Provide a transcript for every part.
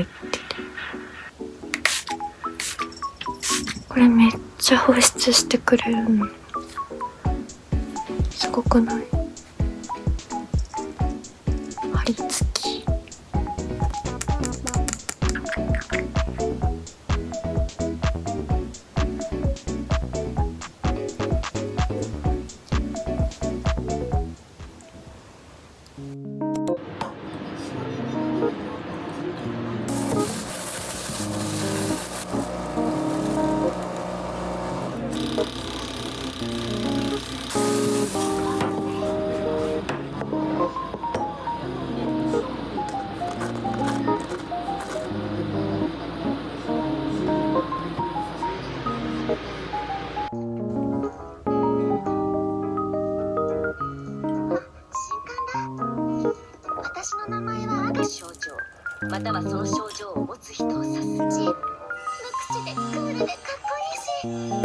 入ってて、これめっちゃ保湿してくれるの。すごくない？貼り付き。私の名前はある症状、またはその症状を持つ人を指す。無口でクールでかっこいいし。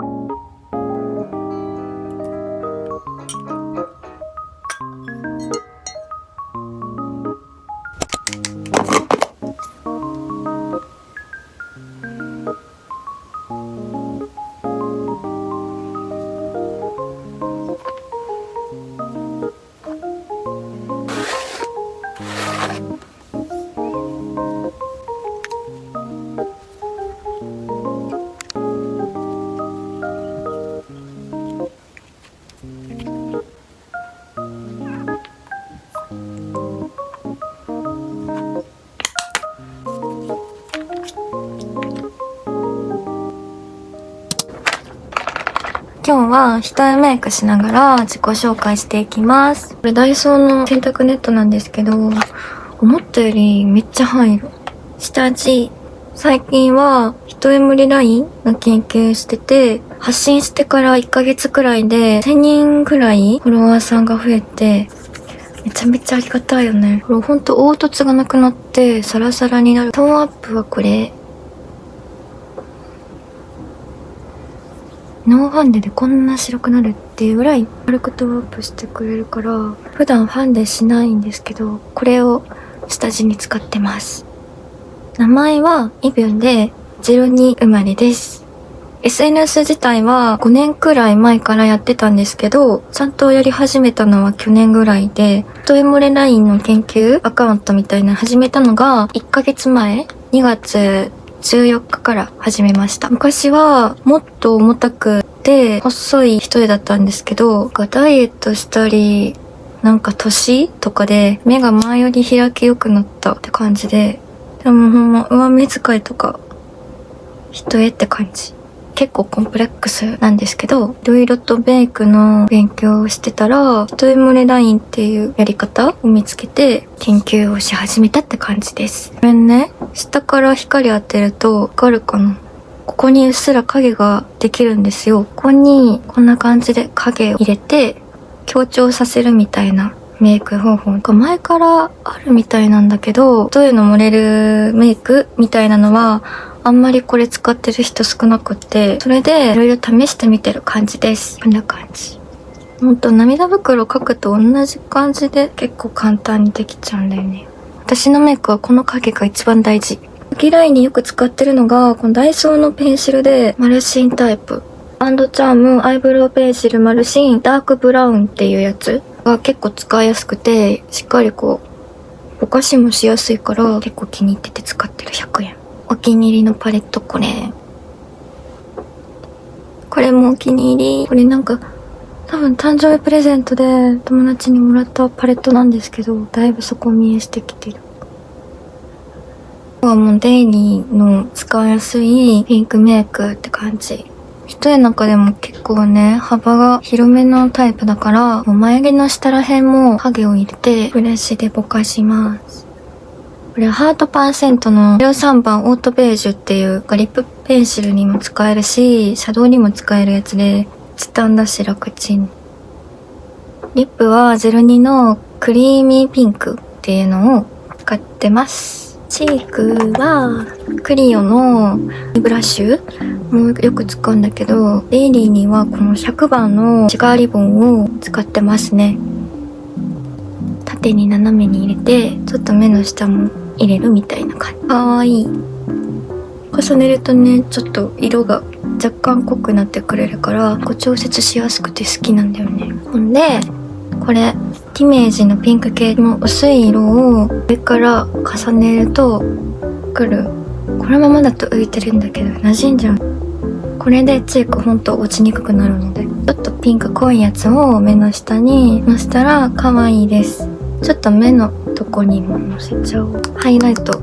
今日は一重メイクしながら自己紹介していきます。これダイソーの洗濯ネットなんですけど、思ったよりめっちゃ入る。下地。最近は一重盛りラインの研究してて、発信してから1ヶ月くらいで1000人くらいフォロワーさんが増えて、めちゃめちゃありがたいよね。これほんと凹凸がなくなってサラサラになる。トーンアップはこれ。ノーファンデでこんな白くなるっていうぐらい軽くトーンアップしてくれるから、普段ファンデしないんですけど、これを下地に使ってます。名前はイビュンで02生まれです。SNS 自体は5年くらい前からやってたんですけど、ちゃんとやり始めたのは去年ぐらいで、一重漏れラインの研究アカウントみたいなの始めたのが1ヶ月前、2月14日から始めました。昔はもっと重たくて細い一重だったんですけど、ダイエットしたり、なんか年とかで目が前より開き良くなったって感じで、でもほんま上目遣いとか一重って感じ。結構コンプレックスなんですけど、いろいろとメイクの勉強をしてたら、一重漏れラインっていうやり方を見つけて研究をし始めたって感じです。これね、下から光当てるとわかるかな？ここにうっすら影ができるんですよ。ここにこんな感じで影を入れて強調させるみたいなメイク方法が前からあるみたいなんだけど、一重の漏れるメイクみたいなのはあんまりこれ使ってる人少なくって、それでいろいろ試してみてる感じです。こんな感じ。ほんと涙袋描くと同じ感じで結構簡単にできちゃうんだよね。私のメイクはこの影が一番大事。秋ラインによく使ってるのがこのダイソーのペンシルでマルシンタイプ。アンドチャームアイブロウペンシルマルシンダークブラウンっていうやつが結構使いやすくて、しっかりこうぼかしもしやすいから結構気に入ってて使ってる。100円。お気に入りのパレットこれ。これもお気に入り。これなんか多分誕生日プレゼントで友達にもらったパレットなんですけど、だいぶ底見えしてきてる。ここはもうデイリーの使いやすいピンクメイクって感じ。一重の中でも結構ね、幅が広めのタイプだから、もう眉毛の下ら辺も影を入れてブラシでぼかします。これハートパーセントの03番オートベージュっていうリップペンシルにも使えるし、シャドウにも使えるやつで、チタンだし楽ちん。リップは02のクリーミーピンクっていうのを使ってます。チークはクリオのブラッシュもよく使うんだけど、デイリーにはこの100番のシガーリボンを使ってますね。縦に斜めに入れて、ちょっと目の下も入れるみたいな感じ。かわいい。重ねるとね、ちょっと色が若干濃くなってくれるから調節しやすくて好きなんだよね。ほんでこれティメージのピンク系の薄い色を上から重ねるとくる。このままだと浮いてるんだけど馴染んじゃう。これでチークほんと落ちにくくなるので、ちょっとピンク濃いやつを目の下にのせたら可愛いです。ちょっと目のとこにものせちゃおう。ハイライト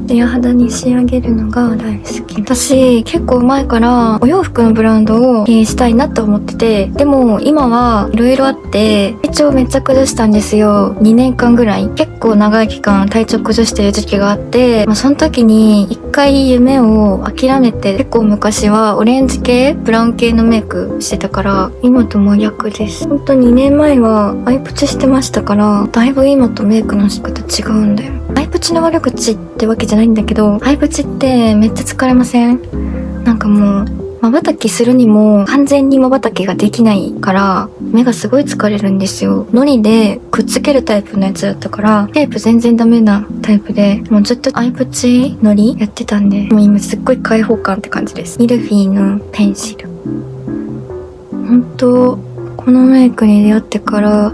ツヤ肌に仕上げるのが大好き。私結構前からお洋服のブランドを経営したいなと思ってて、でも今はいろいろあって体調めっちゃ崩したんですよ。2年間ぐらい結構長い期間体調崩してる時期があって、その時に一回夢を諦めて、結構昔はオレンジ系ブラウン系のメイクしてたから今と真逆です。ほんと2年前はアイプチしてましたから、だいぶ今とメイクの仕方違うんだよ。アイプチの悪口ってわけじゃないんだけど、アイプチってめっちゃ疲れません？なんかもう瞬きするにも完全に瞬きができないから目がすごい疲れるんですよ。ノリでくっつけるタイプのやつだったからテープ全然ダメなタイプで、もうずっとアイプチノリやってたんで、もう今すっごい開放感って感じです。ミルフィーのペンシル、本当このメイクに出会ってから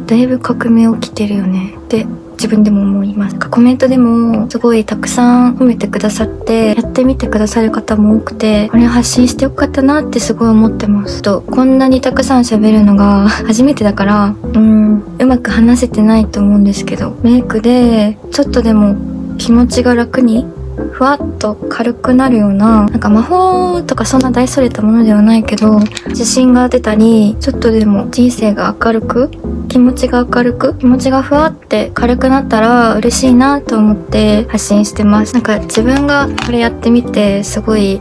だいぶ革命起きてるよねって自分でも思います。コメントでもすごいたくさん褒めてくださって、やってみてくださる方も多くて、これ発信してよかったなってすごい思ってます。こんなにたくさん喋るのが初めてだからうまく話せてないと思うんですけど、メイクでちょっとでも気持ちが楽にふわっと軽くなるような、なんか魔法とかそんな大それたものではないけど、自信が出たり、ちょっとでも人生が明るく、気持ちが明るく、気持ちがふわって軽くなったら嬉しいなと思って発信してます。なんか自分がこれやってみてすごい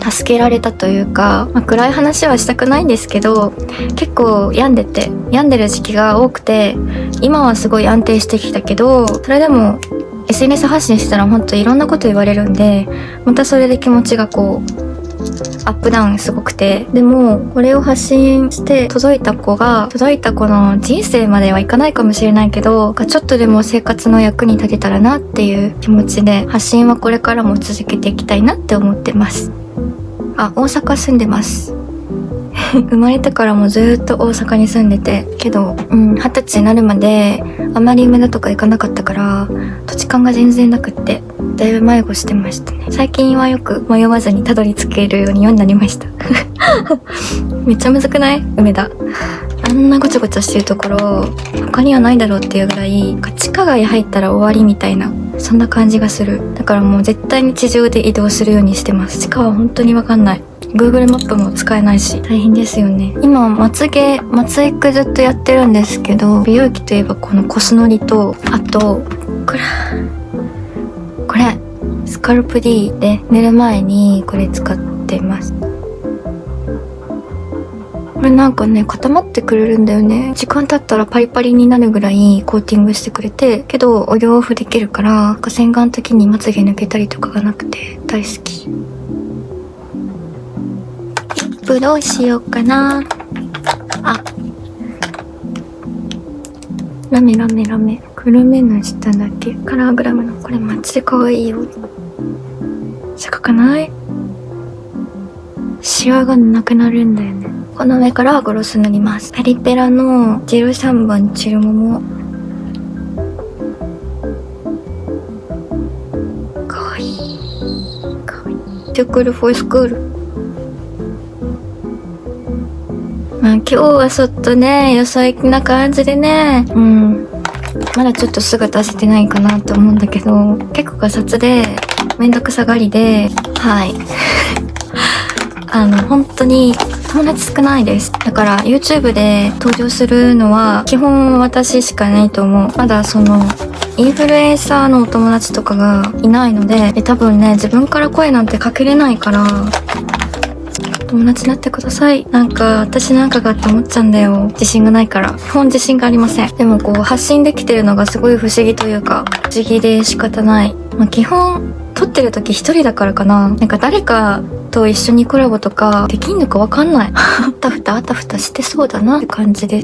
助けられたというか、暗い話はしたくないんですけど、結構病んでる時期が多くて、今はすごい安定してきたけど、それでもSNS 発信したらほんといろんなこと言われるんで、またそれで気持ちがこうアップダウンすごくて、でもこれを発信して届いた子の人生まではいかないかもしれないけど、ちょっとでも生活の役に立てたらなっていう気持ちで、発信はこれからも続けていきたいなって思ってます。大阪住んでます生まれてからもずっと大阪に住んでて、けど20歳になるまであまり梅田とか行かなかったから土地勘が全然なくって、だいぶ迷子してましたね。最近はよく迷わずにたどり着けるようになりましためっちゃむずくない？梅田あんなごちゃごちゃしてるところ他にはないだろうっていうぐらい、地下街入ったら終わりみたいな、そんな感じがする。だからもう絶対に地上で移動するようにしてます。地下は本当にわかんない。Google マップも使えないし大変ですよね。今まつエクずっとやってるんですけど、美容液といえばこのコスノリと、あとこれスカルプ D で寝る前にこれ使ってます。これなんかね固まってくれるんだよね。時間経ったらパリパリになるぐらいコーティングしてくれて、けどお洋服できるから洗顔の時にまつげ抜けたりとかがなくて大好き。リップどうしようかな。ラメ黒目の下だけカラーグラムのこれマジで可愛いよ。高くない？シワがなくなるんだよね。この上からグロス塗ります。ペリペラの03番チルモモ。かわいい。トゥクルフォースクール。今日はちょっとね、よそ行きな感じでね、まだちょっと姿出せてないかなと思うんだけど、結構ガサツで、めんどくさがりで、本当に友達少ないです。だから YouTube で登場するのは基本私しかいないと思う。まだそのインフルエンサーのお友達とかがいないので、多分ね自分から声なんてかけれないから友達になってください。なんか私なんかがって思っちゃうんだよ。自信がないから。基本自信がありません。でもこう発信できてるのがすごい不思議というか不思議で仕方ない。基本撮ってる時一人だからかな。なんか誰かと一緒にコラボとかできんのかわかんない。あたふたしてそうだなって感じで。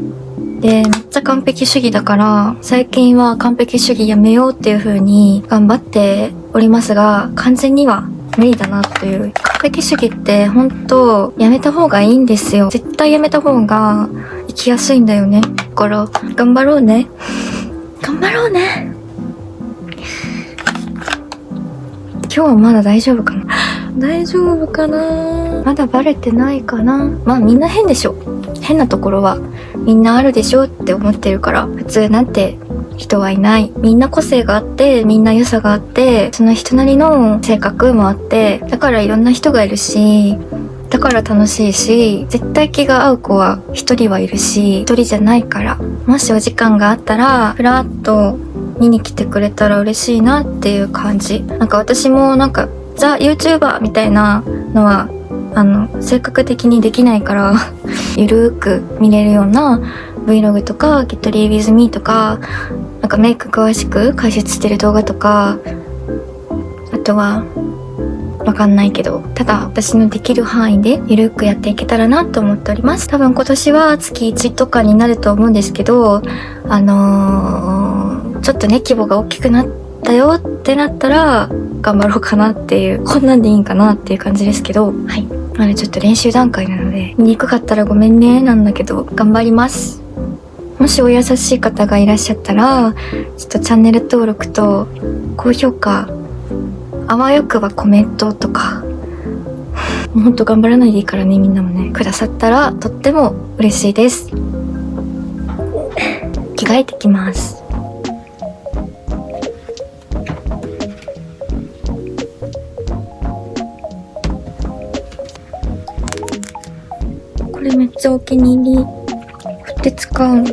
で、めっちゃ完璧主義だから、最近は完璧主義やめようっていう風に頑張っておりますが、完全には無理だなという。完璧主義って本当やめた方がいいんですよ。絶対やめた方が生きやすいんだよね。だから、頑張ろうね。頑張ろうね。今日はまだ大丈夫かな。大丈夫かな。まだバレてないかな。まあみんな変でしょ。変なところはみんなあるでしょって思ってるから、普通なんて人はいない。みんな個性があって、みんな良さがあって、その人なりの性格もあって、だからいろんな人がいるし、だから楽しいし、絶対気が合う子は一人はいるし、一人じゃないから、もしお時間があったらふらっと見に来てくれたら嬉しいなっていう感じ。なんか私もなんかザ・ YouTuber みたいなのは性格的にできないからゆるーく見れるような Vlog とか Get Ready With Me とか、なんかメイク詳しく解説してる動画とか、あとはわかんないけど、ただ私のできる範囲でゆるくやっていけたらなと思っております。多分今年は月1とかになると思うんですけど、ちょっとね規模が大きくなったよってなったら頑張ろうかなっていう、こんなんでいいんかなっていう感じですけど、はい。まだちょっと練習段階なので、見にくかったらごめんねなんだけど、頑張ります。もしお優しい方がいらっしゃったら、ちょっとチャンネル登録と高評価、あわよくばコメントとか、ほんと頑張らないでいいからね、みんなもね、くださったらとっても嬉しいです。着替えてきます。これめっちゃお気に入り。振って使うの。